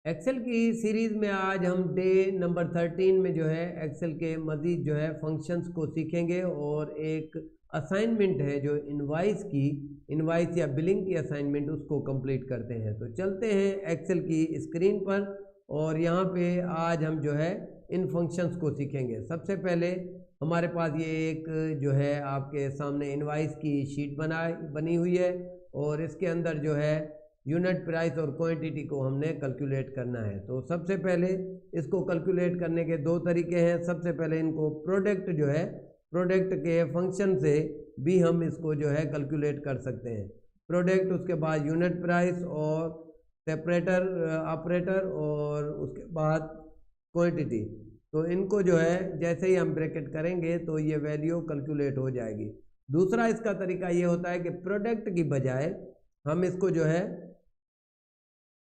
Excel की series में आज हम डे नंबर 13 में जो है एक्सेल के मज़ीद जो है फंक्शंस को सीखेंगे और एक असाइनमेंट है जो इनवाइस या बिलिंग की असाइनमेंट उसको कंप्लीट करते हैं। तो चलते हैं एक्सेल की स्क्रीन पर और यहाँ पे आज हम जो है इन फंक्शंस को सीखेंगे। सबसे पहले हमारे पास ये एक जो है आपके सामने इनवाइस की शीट बनी हुई है और इसके अंदर जो है यूनिट प्राइस और क्वांटिटी को हमने कैलकुलेट करना है। तो सबसे पहले इसको कैलकुलेट करने के दो तरीके हैं। सबसे पहले इनको प्रोडक्ट के फंक्शन से भी हम इसको जो है कैलकुलेट कर सकते हैं। प्रोडक्ट, उसके बाद यूनिट प्राइस और सेपरेटर ऑपरेटर और उसके बाद क्वांटिटी। तो इनको जो है जैसे ही हम ब्रैकेट करेंगे तो ये वैल्यू कैलकुलेट हो जाएगी। दूसरा इसका तरीका ये होता है कि प्रोडक्ट की बजाय हम इसको जो है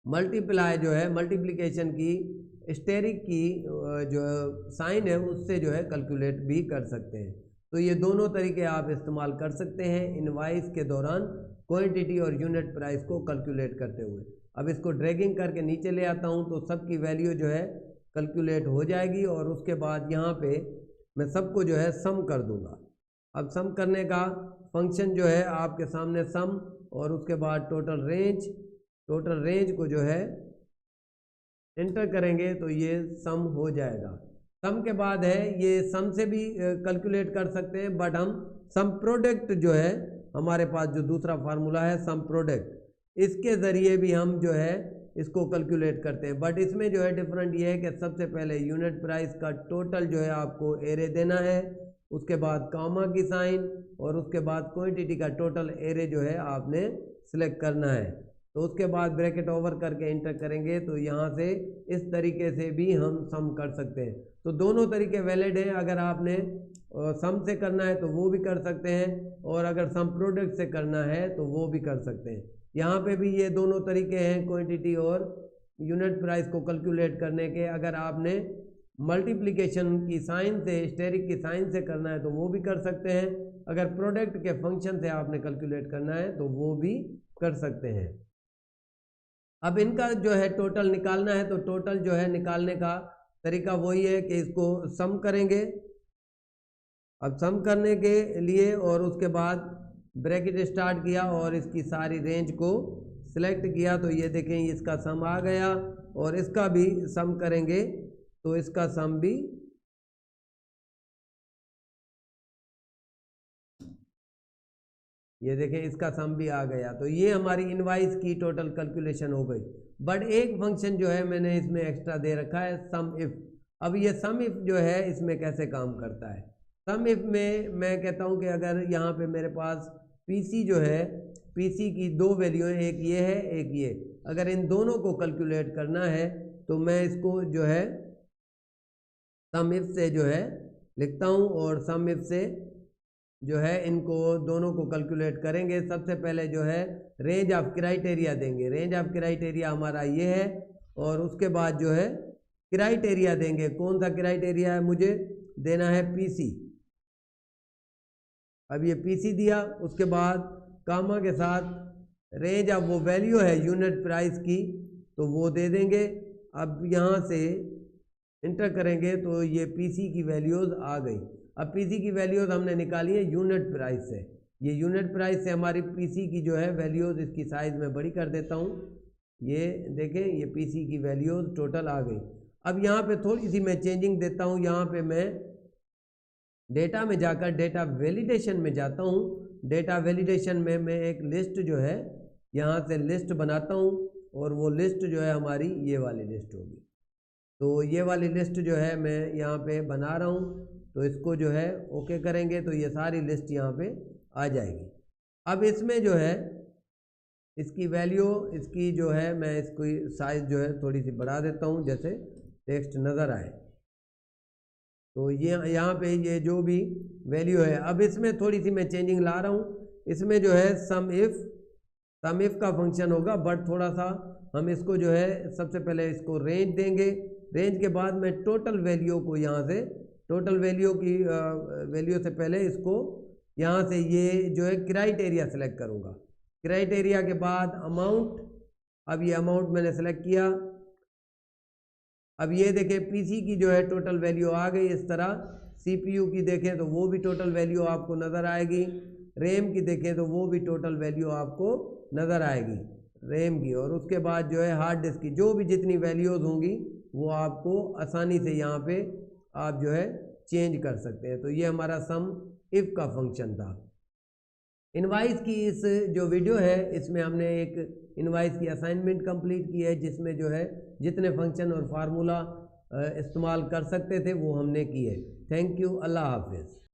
मल्टीप्लिकेशन की स्टेरिक की जो साइन है उससे जो है कैलकुलेट भी कर सकते हैं। तो ये दोनों तरीके आप इस्तेमाल कर सकते हैं इनवाइस के दौरान क्वांटिटी और यूनिट प्राइस को कैलकुलेट करते हुए। अब इसको ड्रैगिंग करके नीचे ले आता हूँ तो सबकी वैल्यू जो है कैलकुलेट हो जाएगी और उसके बाद यहाँ पे मैं सबको जो है सम कर दूँगा। अब सम करने का फंक्शन जो है आपके सामने सम और उसके बाद टोटल रेंज को जो है एंटर करेंगे तो ये सम हो जाएगा। सम के बाद है ये सम से भी कैलकुलेट कर सकते हैं, बट हम सम प्रोडक्ट जो है हमारे पास जो दूसरा फार्मूला है सम प्रोडक्ट, इसके ज़रिए भी हम जो है इसको कैलकुलेट करते हैं। बट इसमें जो है डिफरेंट ये है कि सबसे पहले यूनिट प्राइस का टोटल जो है आपको एरे देना है, उसके बाद कामा की साइन और उसके बाद क्वांटिटी का टोटल एरे जो है आपने सिलेक्ट करना है। तो उसके बाद ब्रैकेट ओवर करके इंटर करेंगे तो यहाँ से इस तरीके से भी हम सम कर सकते हैं। तो दोनों तरीके वैलिड हैं। अगर आपने सम से करना है तो वो भी कर सकते हैं और अगर सम प्रोडक्ट से करना है तो वो भी कर सकते हैं। यहाँ पे भी ये दोनों तरीके हैं क्वांटिटी और यूनिट प्राइस को कैलकुलेट करने के। अगर आपने मल्टीप्लिकेशन की साइन से, स्टेरिक की साइन से करना है तो वो भी कर सकते हैं। अगर प्रोडक्ट के फंक्शन से आपने कैलकुलेट करना है तो वो भी कर सकते हैं। अब इनका जो है टोटल निकालना है तो टोटल जो है निकालने का तरीका वही है कि इसको सम करेंगे। अब सम करने के लिए और उसके बाद ब्रैकेट स्टार्ट किया और इसकी सारी रेंज को सिलेक्ट किया तो ये देखें इसका सम आ गया और इसका भी सम करेंगे तो इसका सम भी ये देखें इसका सम भी आ गया। तो ये हमारी इनवाइस की टोटल कैलकुलेशन हो गई। बट एक फंक्शन जो है मैंने इसमें एक्स्ट्रा दे रखा है सम इफ। अब ये सम इफ जो है इसमें कैसे काम करता है? सम इफ में मैं कहता हूँ कि अगर यहाँ पे मेरे पास पीसी जो है, पीसी की दो वैल्यू है, एक ये है एक ये, अगर इन दोनों को कैलकुलेट करना है तो मैं इसको जो है सम इफ से जो है लिखता हूँ और सम इफ से जो है इनको दोनों को कैलकुलेट करेंगे। सबसे पहले जो है रेंज ऑफ क्राइटेरिया देंगे। रेंज ऑफ क्राइटेरिया हमारा ये है और उसके बाद जो है क्राइटेरिया देंगे। कौन सा क्राइटेरिया है? मुझे देना है पीसी। अब ये पीसी दिया, उसके बाद कामा के साथ रेंज ऑफ वो वैल्यू है यूनिट प्राइस की तो वो दे देंगे। अब यहाँ से इंटर करेंगे तो ये पीसी की वैल्यूज़ आ गई। अब पीसी की वैल्यूज़ हमने निकाली है यूनिट प्राइस से। ये यूनिट प्राइस से हमारी पीसी की जो है वैल्यूज़, इसकी साइज़ में बड़ी कर देता हूँ, ये देखें ये पीसी की वैल्यूज़ टोटल आ गई। अब यहाँ पे थोड़ी सी मैं चेंजिंग देता हूँ। यहाँ पे मैं डेटा में जाकर डेटा वैलिडेशन में जाता हूँ। डेटा वैलिडेशन में मैं एक लिस्ट जो है यहाँ से लिस्ट बनाता हूँ और वो लिस्ट जो है हमारी ये वाली लिस्ट होगी। तो ये वाली लिस्ट जो है मैं यहाँ पे बना रहा हूँ तो इसको जो है ओके करेंगे तो ये सारी लिस्ट यहाँ पे आ जाएगी। अब इसमें जो है इसकी वैल्यू, इसकी जो है मैं इसकी साइज़ जो है थोड़ी सी बढ़ा देता हूँ जैसे टेक्स्ट नज़र आए। तो ये यहाँ पे ये जो भी वैल्यू है, अब इसमें थोड़ी सी मैं चेंजिंग ला रहा हूँ। इसमें जो है सम इफ़ का फंक्शन होगा, बट थोड़ा सा हम इसको जो है सबसे पहले इसको रेंज देंगे। रेंज के बाद मैं टोटल वैल्यू को यहाँ से, टोटल वैल्यू की वैल्यू से पहले इसको यहाँ से ये जो है क्राइटेरिया सेलेक्ट करूँगा। क्राइटेरिया के बाद अमाउंट, अब ये अमाउंट मैंने सेलेक्ट किया अब ये देखें पीसी की जो है टोटल वैल्यू आ गई इस तरह, सीपीयू की देखें तो वो भी टोटल वैल्यू आपको नज़र आएगी, रैम की देखें तो वो भी टोटल वैल्यू आपको नज़र आएगी रैम की, और उसके बाद जो है हार्ड डिस्क की जो भी जितनी वैल्यूज़ होंगी वो आपको आसानी से यहाँ पे आप जो है चेंज कर सकते हैं। तो ये हमारा सम इफ़ का फंक्शन था। इनवाइस की इस जो वीडियो है इसमें हमने एक इनवाइस की असाइनमेंट कंप्लीट की है, जिसमें जो है जितने फंक्शन और फार्मूला इस्तेमाल कर सकते थे वो हमने किए। थैंक यू, अल्लाह हाफिज़।